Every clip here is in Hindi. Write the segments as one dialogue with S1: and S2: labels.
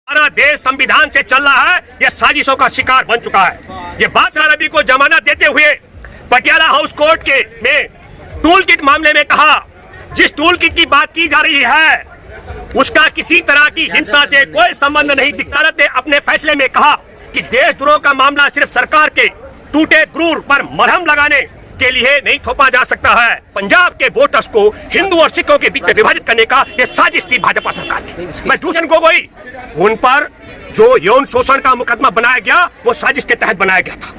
S1: हमारा देश संविधान से चल रहा है, यह साजिशों का शिकार बन चुका है। ये बादशाह रवि को जमानत देते हुए पटियाला हाउस कोर्ट के में टूल किट मामले में कहा, जिस टूल किट की बात की जा रही है उसका किसी तरह की हिंसा से कोई संबंध नहीं। अदालत ने अपने फैसले में कहा कि देशद्रोह का मामला सिर्फ सरकार के टूटे क्रूर पर मरहम लगाने के लिए नहीं थोपा जा सकता है। पंजाब के वोटर्स को हिंदू और सिखों के बीच में विभाजित करने का यह साजिश थी भाजपा सरकार की। मैं दूसरे को गोई उन पर जो यौन शोषण का मुकदमा बनाया गया वो साजिश के तहत बनाया गया था।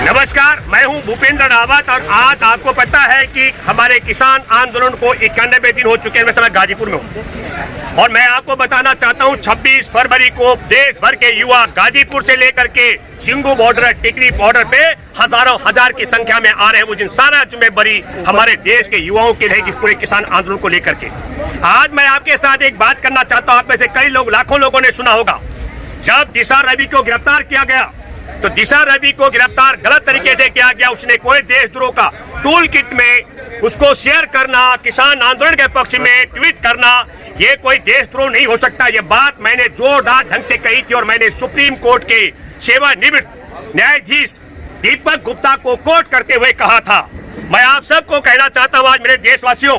S1: नमस्कार, मैं हूं भूपेंद्र रावत और आज आपको पता है कि हमारे किसान आंदोलन को 91 दिन हो चुके हैं। मैं समय गाजीपुर में हूं और मैं आपको बताना चाहता हूं 26 फरवरी को देश भर के युवा गाजीपुर से लेकर के सिंगू बॉर्डर, टिकरी बॉर्डर पे हजारों हजार की संख्या में आ रहे हैं। वो जिन सारा जिम्मेदारी हमारे देश के युवाओं की रहेगी पूरे किसान आंदोलन को लेकर के। आज मैं आपके साथ एक बात करना चाहता हूं। आप में से कई लोग, लाखों लोगों ने सुना होगा, जब दिशा रवि को गिरफ्तार किया गया तो दिशा रवि को गिरफ्तार गलत तरीके से किया गया। उसने कोई देशद्रोह का टूल किट में उसको शेयर करना, किसान आंदोलन के पक्ष में ट्वीट करना, ये कोई देशद्रोह नहीं हो सकता। ये बात मैंने जोरदार ढंग से कही थी और मैंने सुप्रीम कोर्ट के सेवानिवृत्त न्यायाधीश दीपक गुप्ता को कोट करते हुए कहा था। मैं आप सबको कहना चाहता हूँ, आज मेरे देशवासियों,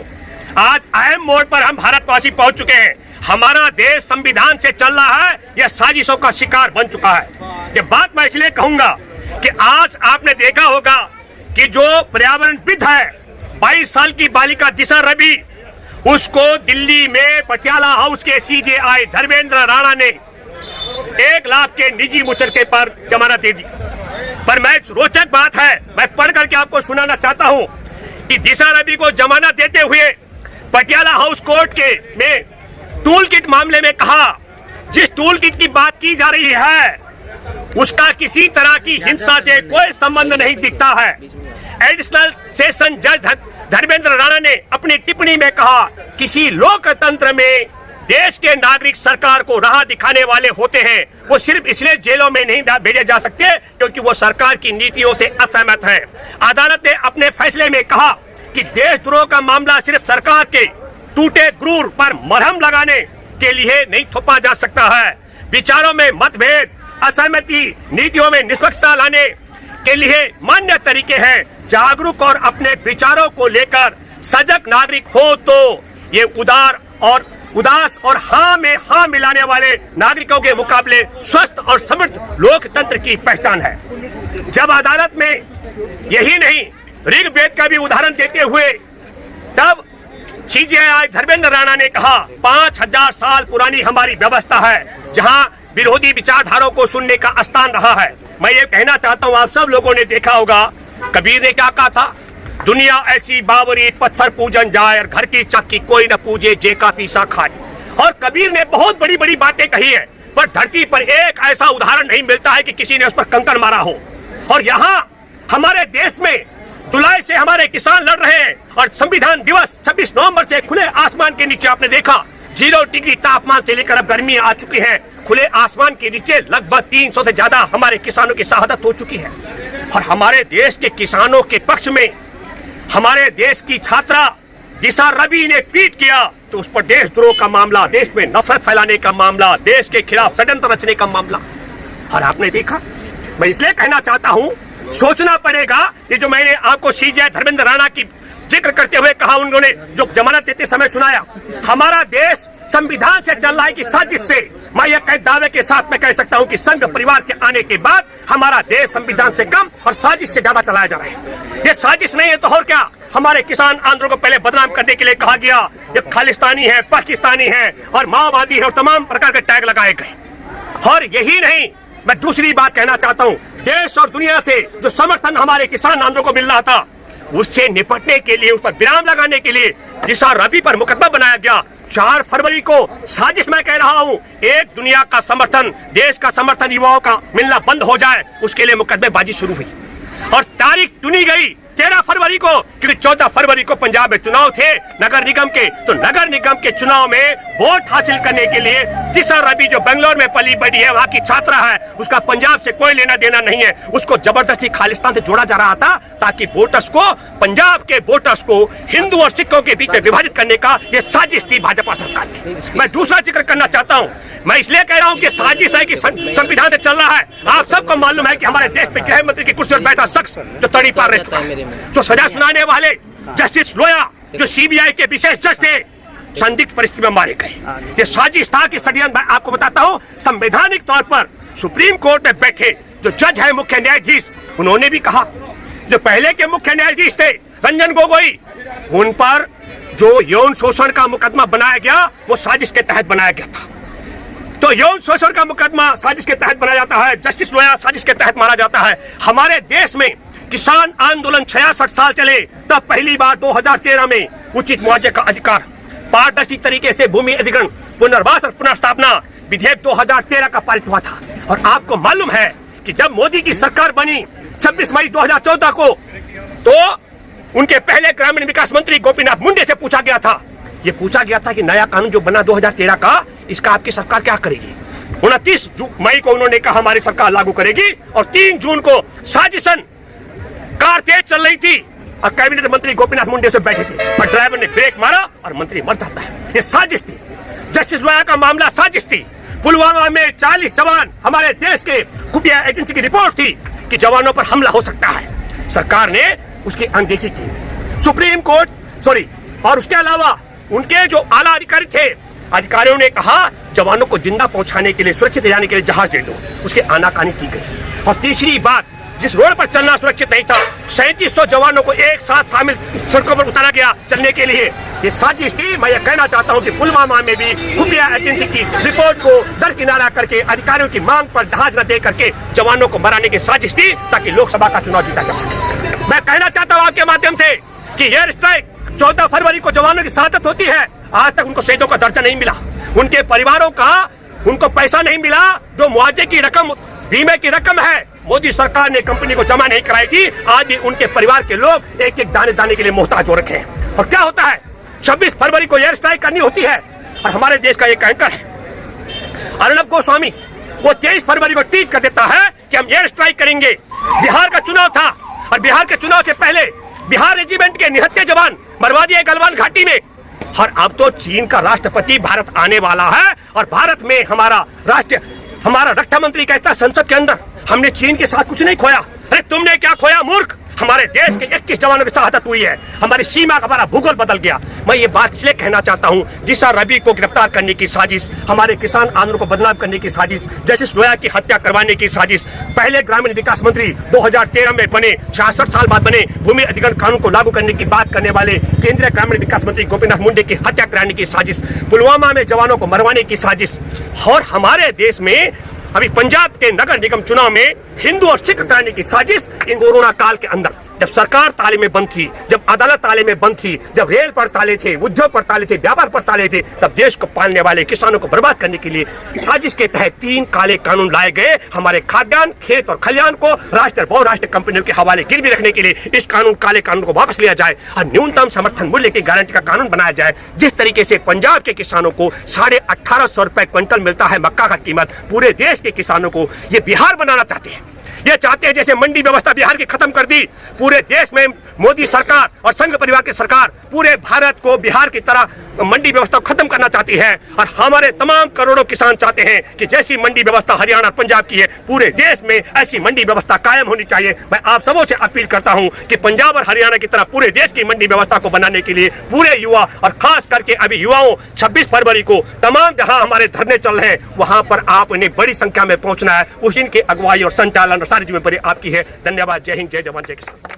S1: आज अहम मोड़ पर हम भारतवासी पहुंच चुके हैं। हमारा देश संविधान से चल रहा है, यह साजिशों का शिकार बन चुका है। ये बात मैं इसलिए कहूंगा कि आज आपने देखा होगा कि जो पर्यावरणविद है 22 साल की बालिका दिशा रवि, उसको दिल्ली में पटियाला हाउस के सीजेआई धर्मेंद्र राणा ने 1 लाख के निजी मुचलके पर जमानत दे दी। पर मैं रोचक बात है, मैं पढ़ करके आपको सुनाना चाहता हूं कि दिशा रवि को जमानत देते हुए पटियाला हाउस कोर्ट के में टूल किट मामले में कहा, जिस टूल किट की बात की जा रही है उसका किसी तरह की हिंसा से कोई संबंध नहीं दिखता है। एडिशनल सेशन जज धर्मेंद्र राणा ने अपनी टिप्पणी में कहा, किसी लोकतंत्र में देश के नागरिक सरकार को राह दिखाने वाले होते हैं। वो सिर्फ इसलिए जेलों में नहीं भेजे जा सकते क्योंकि वो सरकार की नीतियों से असहमत है। अदालत ने अपने फैसले में कहा कि देशद्रोह का मामला सिर्फ सरकार के टूटे क्रूर पर मरहम लगाने के लिए नहीं थोपा जा सकता है। विचारों में मतभेद, असहमति, नीतियों में निष्पक्षता लाने के लिए मान्य तरीके हैं। जागरूक और अपने विचारों को लेकर सजग नागरिक हो तो ये उदास और हाँ में हाँ मिलाने वाले नागरिकों के मुकाबले स्वस्थ और समृद्ध लोकतंत्र की पहचान है। जब अदालत में यही नहीं ऋग्वेद का भी उदाहरण देते हुए तब सीजेआई धर्मेंद्र राणा ने कहा, 5000 साल पुरानी हमारी व्यवस्था है जहां विरोधी विचारधाराओं को सुनने का स्थान रहा है। मैं ये कहना चाहता हूं, आप सब लोगों ने देखा होगा कबीर ने क्या कहा था, दुनिया ऐसी बावरी पत्थर पूजन जाए और घर की चक्की कोई न पूजे जे का पीसा खाए। और कबीर ने बहुत बड़ी बड़ी बातें कही है, पर धरती पर एक ऐसा उदाहरण नहीं मिलता है कि किसी ने उस पर कंकड़ मारा हो। और यहाँ हमारे देश में जुलाई से हमारे किसान लड़ रहे हैं और संविधान दिवस 26 नवंबर से खुले आसमान के नीचे आपने देखा 0 डिग्री तापमान से लेकर अब गर्मी आ चुकी है। खुले आसमान के नीचे लगभग 300 से ज्यादा हमारे किसानों की शहादत हो चुकी है। और हमारे देश के किसानों के पक्ष में हमारे देश की छात्रा दिशा रवि ने ट्वीट किया तो उस पर देशद्रोह का मामला, देश में नफरत फैलाने का मामला, देश के खिलाफ षड्यंत्र रचने का मामला। और आपने देखा, मैं इसलिए कहना चाहता हूं, सोचना पड़ेगा। ये जो मैंने आपको सीजेआई धर्मेंद्र राणा की जिक्र करते हुए कहा, उन्होंने जो जमानत देते समय सुनाया, हमारा देश संविधान से चल रहा है कि साजिश से। मैं यह दावे के साथ मैं कह सकता हूं कि संघ परिवार के आने के बाद हमारा देश संविधान से कम और साजिश से ज्यादा चलाया जा रहा है। ये साजिश नहीं है तो और क्या। हमारे किसान आंदोलन को पहले बदनाम करने के लिए कहा गया ये खालिस्तानी है, पाकिस्तानी है और माओवादी है और तमाम प्रकार के टैग लगाए गए। और यही नहीं, मैं दूसरी बात कहना चाहता हूँ, देश और दुनिया से जो समर्थन हमारे किसान आंदोलन को मिल रहा था उससे निपटने के लिए, उस पर विराम लगाने के लिए दिशा रवि पर मुकदमा बनाया गया। 4 फरवरी को साजिश मैं कह रहा हूं, एक दुनिया का समर्थन, देश का समर्थन युवाओं का मिलना बंद हो जाए उसके लिए मुकदमेबाजी शुरू हुई और तारीख चुनी गई 13 फरवरी को, क्योंकि 14 फरवरी को पंजाब में चुनाव थे नगर निगम के, तो नगर निगम के चुनाव में वोट हासिल करने के लिए दिशा रवि जो बेंगलोर में पली बड़ी है, वहां की छात्रा है, उसका पंजाब से कोई लेना देना नहीं है, उसको जबरदस्ती खालिस्तान से जोड़ा जा रहा था ताकि वोटर्स को, पंजाब के वोटर्स को हिंदू और सिखों के बीच में विभाजित करने का यह साजिश थी भाजपा सरकार की। मैं दूसरा जिक्र करना चाहता हूं, मैं इसलिए कह रहा हूं कि साजिश है कि संविधान से चल रहा है। आप सबको मालूम है कि हमारे देश में गृह मंत्री की कुर्सी पर बैठा शख्स जो तड़ी पार रह चुका है, जो सजा सुनाने वाले जस्टिस लोया जो सीबीआई के विशेष जज थे, संदिग्ध परिस्थिति में मारे गए। ये साजिश था कि षड्यंत्र। मैं आपको बताता हूं, संवैधानिक तौर पर सुप्रीम कोर्ट में बैठे जो जज है मुख्य न्यायाधीश, उन्होंने भी कहा, जो पहले के मुख्य न्यायाधीश थे रंजन गोगोई, उन पर जो यौन शोषण का मुकदमा बनाया गया वो साजिश के तहत बनाया गया था। तो यौन शोषण का मुकदमा साजिश के तहत बनाया जाता है, जस्टिस लोया साजिश के तहत मारा जाता है। हमारे देश में किसान आंदोलन 66 साल चले, तब पहली बार 2013 में उचित मुआवजे का अधिकार, पारदर्शी तरीके से भूमि अधिग्रहण, पुनर्वास और पुनर्स्थापना विधेयक 2013 का पारित हुआ था। और आपको मालूम है कि जब मोदी की सरकार बनी 26 मई 2014 को, तो उनके पहले ग्रामीण विकास मंत्री गोपीनाथ मुंडे से पूछा गया था, ये पूछा गया था कि नया कानून जो बना 2013 का, इसका आपकी सरकार क्या करेगी। 29 मई को उन्होंने कहा हमारी सरकार लागू करेगी, और 3 जून को साजिशन कार तेज चल रही थी और कैबिनेट मंत्री गोपीनाथ मुंडे से बैठे थे, और ड्राइवर ने ब्रेक मारा और मंत्री मर जाता है। ये साजिश थी। जस्टिस लोया का मामला साजिश थी। पुलवामा में 40 जवान, हमारे देश के खुफिया एजेंसी की रिपोर्ट थी कि जवानों पर हमला हो सकता है, सरकार ने उसकी अनदेखी की। सुप्रीम कोर्ट और उसके अलावा उनके जो आला अधिकारी थे, अधिकारियों ने कहा जवानों को जिंदा पहुंचाने के लिए, सुरक्षित ले जाने के लिए जहाज दे दो, उसकी आनाकानी की गई। और तीसरी बात, जिस रोड पर चलना सुरक्षित नहीं था, 3700 जवानों को एक साथ शामिल सड़कों पर उतारा गया चलने के लिए, ये साजिश थी। मैं ये कहना चाहता हूं कि पुलवामा में भी खुफिया एजेंसी की रिपोर्ट को दरकिनारा करके, अधिकारियों की मांग पर जहाज न दे करके जवानों को मराने की साजिश थी ताकि लोकसभा का चुनाव जीता जा सके। मैं कहना चाहता हूं आपके माध्यम से कि एयर स्ट्राइक 14 फरवरी को जवानों की शहादत होती है, आज तक उनको शहीदों का दर्जा नहीं मिला, उनके परिवारों का उनको पैसा नहीं मिला, जो मुआवजे की रकम, बीमे की रकम है, मोदी सरकार ने कंपनी को जमा नहीं कराई थी। आज भी उनके परिवार के लोग एक एक दाने दाने के लिए मोहताज हो रखे हैं। और क्या होता है, 26 फरवरी को एयर स्ट्राइक करनी होती है, और हमारे देश का एक एंकर है अर्नब गोस्वामी, वो 23 फरवरी को ट्वीट कर देता है कि हम एयर स्ट्राइक करेंगे। बिहार का चुनाव था, और बिहार के चुनाव से पहले बिहार रेजिमेंट के निहत्थे जवान मरवा दिए गलवान घाटी में। और अब तो चीन का राष्ट्रपति भारत आने वाला है, और भारत में हमारा रक्षा मंत्री कहता है संसद के अंदर, हमने चीन के साथ कुछ नहीं खोया। अरे तुमने क्या खोया मूर्ख, हमारे देश के 21 जवानों की शहादत हुई है, हमारी सीमा का हमारा भूगोल बदल गया। मैं ये बात इसलिए कहना चाहता हूँ, दिशा रवि को गिरफ्तार करने की साजिश, हमारे किसान आंदोलन को बदनाम करने की साजिश, जस्टिस लोया की हत्या करवाने की साजिश, पहले ग्रामीण विकास मंत्री 2013 में बने, 66 साल बाद बने, भूमि अधिग्रहण कानून को लागू करने की बात करने वाले केंद्रीय ग्रामीण विकास मंत्री गोपीनाथ मुंडे की हत्या कराने की साजिश, पुलवामा में जवानों को मरवाने की साजिश, और हमारे देश में अभी पंजाब के नगर निगम चुनाव में हिंदू और सिख कराने की साजिश इन कोरोना काल के अंदर, जब सरकार ताले में बंद थी, जब अदालत ताले में बंद थी, जब रेल पर ताले थे, उद्योग पर ताले थे, व्यापार पर ताले थे, तब देश को पालने वाले किसानों को बर्बाद करने के लिए साजिश के तहत 3 काले कानून लाए गए। हमारे खाद्यान्न, खेत और खलियान को राष्ट्र और बहुराष्ट्रीय कंपनियों के हवाले गिरवी रखने के लिए इस काले कानून को वापस लिया जाए, और न्यूनतम समर्थन मूल्य की गारंटी का कानून बनाया जाए। जिस तरीके से पंजाब के किसानों को 1850 रुपए क्विंटल मिलता है मक्का का कीमत, पूरे देश के किसानों को ये बिहार बनाना चाहते हैं। ये चाहते हैं जैसे मंडी व्यवस्था बिहार की खत्म कर दी, पूरे देश में मोदी सरकार और संघ परिवार की सरकार पूरे भारत को बिहार की तरह मंडी व्यवस्था को खत्म करना चाहती है। और हमारे तमाम करोड़ों किसान चाहते हैं कि जैसी मंडी व्यवस्था हरियाणा पंजाब की है, पूरे देश में ऐसी मंडी व्यवस्था कायम होनी चाहिए। मैं आप सबों से अपील करता हूं कि पंजाब और हरियाणा की तरह पूरे देश की मंडी व्यवस्था को बनाने के लिए पूरे युवा, और खास करके अभी युवाओं, 26 फरवरी को तमाम जहां हमारे धरने चल रहे हैं, वहां पर आपने बड़ी संख्या में पहुंचना है। उसी की अगुवाई और संचालन सारी जिम्मेदारी आपकी है। धन्यवाद। जय हिंद, जय जवान, जय किसान।